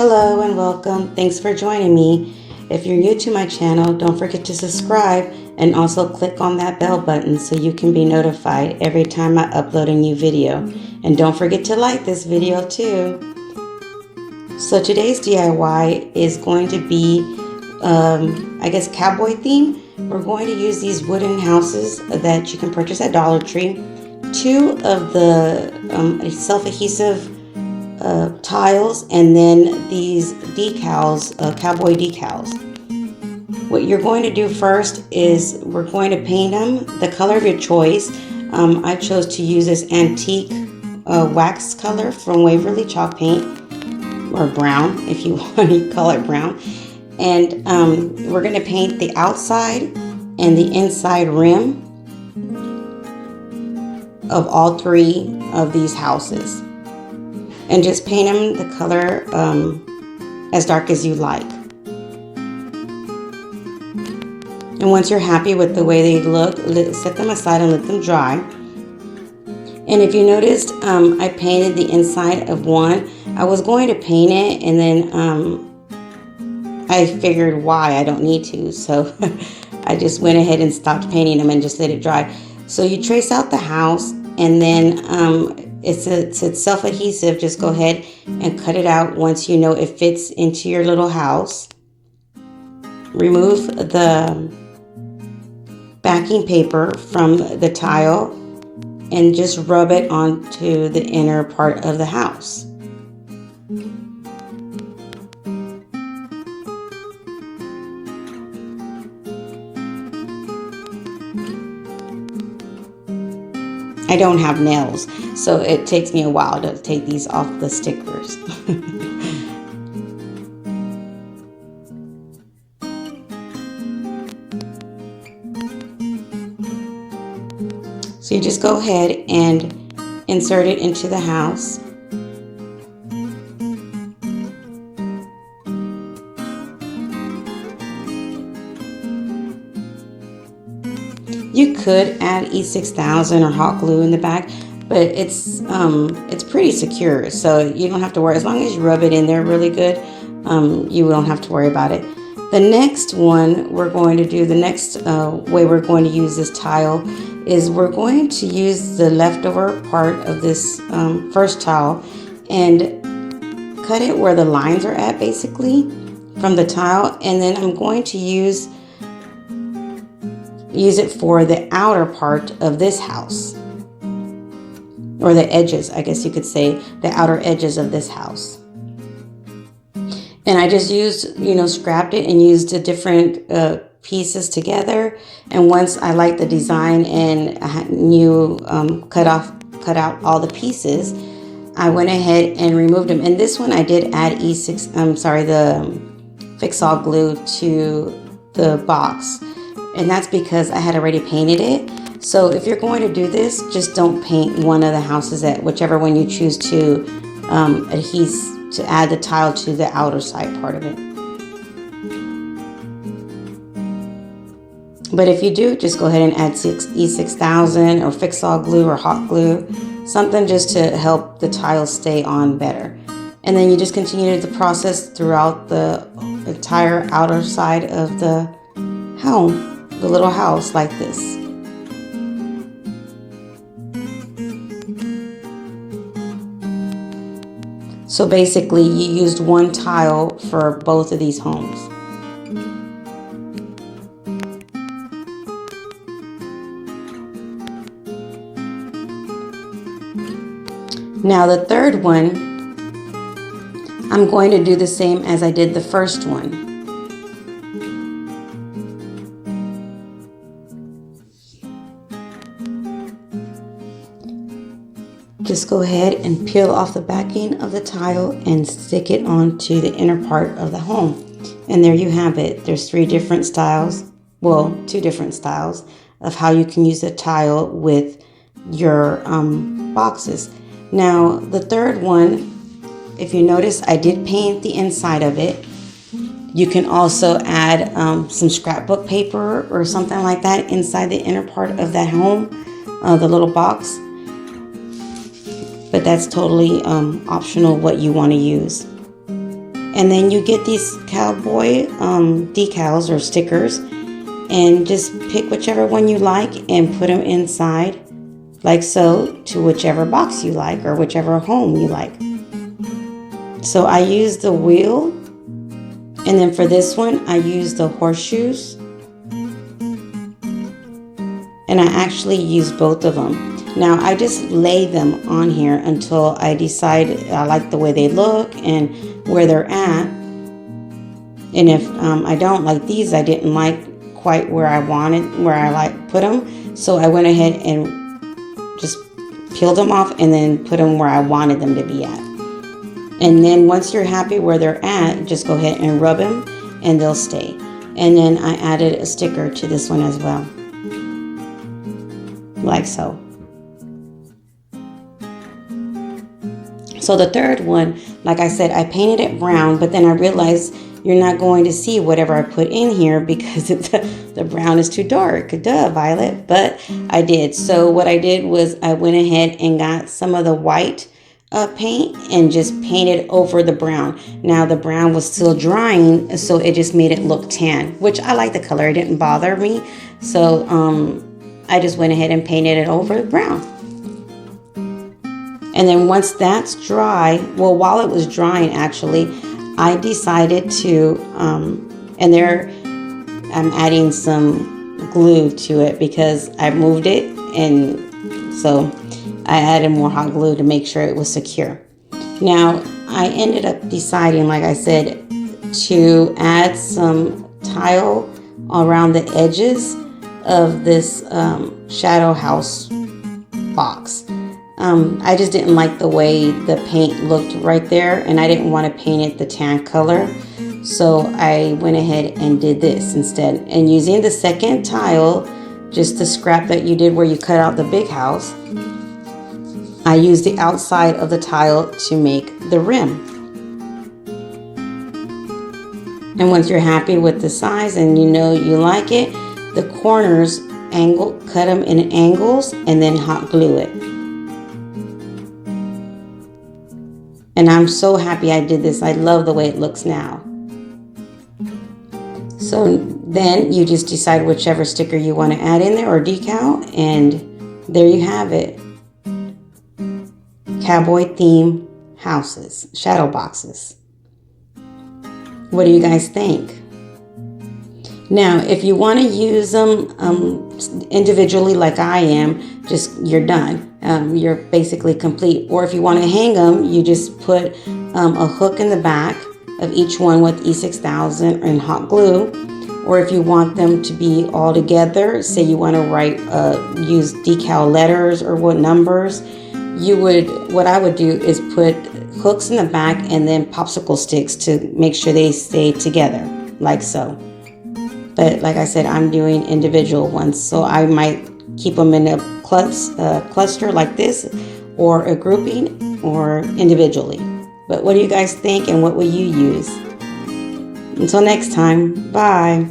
Hello and welcome. Thanks for joining me. If you're new to my channel, don't forget to subscribe and also click on that bell button so you can be notified every time I upload a new video. And don't forget to like this video too. So today's DIY is going to be, cowboy theme. We're going to use these wooden houses that you can purchase at Dollar Tree. Two of the self-adhesive tiles, and then these decals, cowboy decals. What you're going to do first is we're going to paint them the color of your choice. I chose to use this antique wax color from Waverly chalk paint, or brown if you want to call it brown. And we're going to paint the outside and the inside rim of all three of these houses. And just paint them the color as dark as you like. And once you're happy with the way they look, set them aside and let them dry. And if you noticed, I painted the inside of one. I was going to paint it, and then I figured why I don't need to. So I just went ahead and stopped painting them and just let it dry. So you trace out the house, and then it's self-adhesive. Just go ahead and cut it out once you know it fits into your little house. Remove the backing paper from the tile and just rub it onto the inner part of the house. I don't have nails, so it takes me a while to take these off the stickers. So you just go ahead and insert it into the house. You could add E6000 or hot glue in the back, but it's pretty secure, so you don't have to worry. As long as you rub it in there really good, you don't have to worry about it. The next one we're going to do, the next way we're going to use this tile is we're going to use the leftover part of this first tile and cut it where the lines are at, basically, from the tile, and then I'm going to use it for the outer part of this house, or the edges, I guess you could say, the outer edges of this house. And I just used, scrapped it and used the different pieces together. And once I liked the design and I knew cut out all the pieces, I went ahead and removed them. And this one I did add the Fix-All glue to the box. And that's because I had already painted it. So if you're going to do this, just don't paint one of the houses, at whichever one you choose to to add the tile to the outer side part of it. But if you do, just go ahead and add E6000 or Fix-All glue or hot glue, something just to help the tiles stay on better. And then you just continue the process throughout the entire outer side of the home, the little house, like this. So basically you used one tile for both of these homes. Now the third one, I'm going to do the same as I did the first one. Just go ahead and peel off the backing of the tile and stick it onto the inner part of the home. And there you have it. There's three different styles, well, two different styles of how you can use a tile with your boxes. Now, the third one, if you notice, I did paint the inside of it. You can also add some scrapbook paper or something like that inside the inner part of that home, the little box. But that's totally optional what you want to use. And then you get these Cowboy decals or stickers, and just pick whichever one you like and put them inside like so to whichever box you like or whichever home you like. So I use the wheel, and then for this one I use the horseshoes, and I actually use both of them. Now I just lay them on here until I decide I like the way they look and where they're at. And if I don't like these, I didn't like quite where I wanted, where I like put them, so I went ahead and just peeled them off and then put them where I wanted them to be at. And then once you're happy where they're at, just go ahead and rub them and they'll stay. And then I added a sticker to this one as well, like so. So the third one, like I said, I painted it brown, but then I realized you're not going to see whatever I put in here because the brown is too dark. Duh, Violet. But I did. So what I did was I went ahead and got some of the white paint and just painted over the brown. Now the brown was still drying, so it just made it look tan, which I like the color. It didn't bother me. So I just went ahead and painted it over the brown. And then once that's dry, well, while it was drying, actually, I decided to, and there, I'm adding some glue to it because I moved it, and so I added more hot glue to make sure it was secure. Now, I ended up deciding, like I said, to add some tile around the edges of this shadow house box. I just didn't like the way the paint looked right there, and I didn't want to paint it the tan color. So I went ahead and did this instead. And using the second tile, just the scrap that you did where you cut out the big house, I used the outside of the tile to make the rim. And once you're happy with the size and you know you like it, the corners, cut them in angles and then hot glue it. And I'm so happy I did this. I love the way it looks now. So then you just decide whichever sticker you want to add in there or decal, and there you have it. Cowboy theme houses, shadow boxes. What do you guys think? Now, if you want to use them individually like I am, just you're done. You're basically complete. Or if you want to hang them, you just put a hook in the back of each one with E6000 and hot glue. Or if you want them to be all together, say you want to write, use decal letters or what numbers, what I would do is put hooks in the back and then popsicle sticks to make sure they stay together, like so. But like I said, I'm doing individual ones, so I might keep them in a cluster like this, or a grouping, or individually. But what do you guys think, and what will you use? Until next time, bye.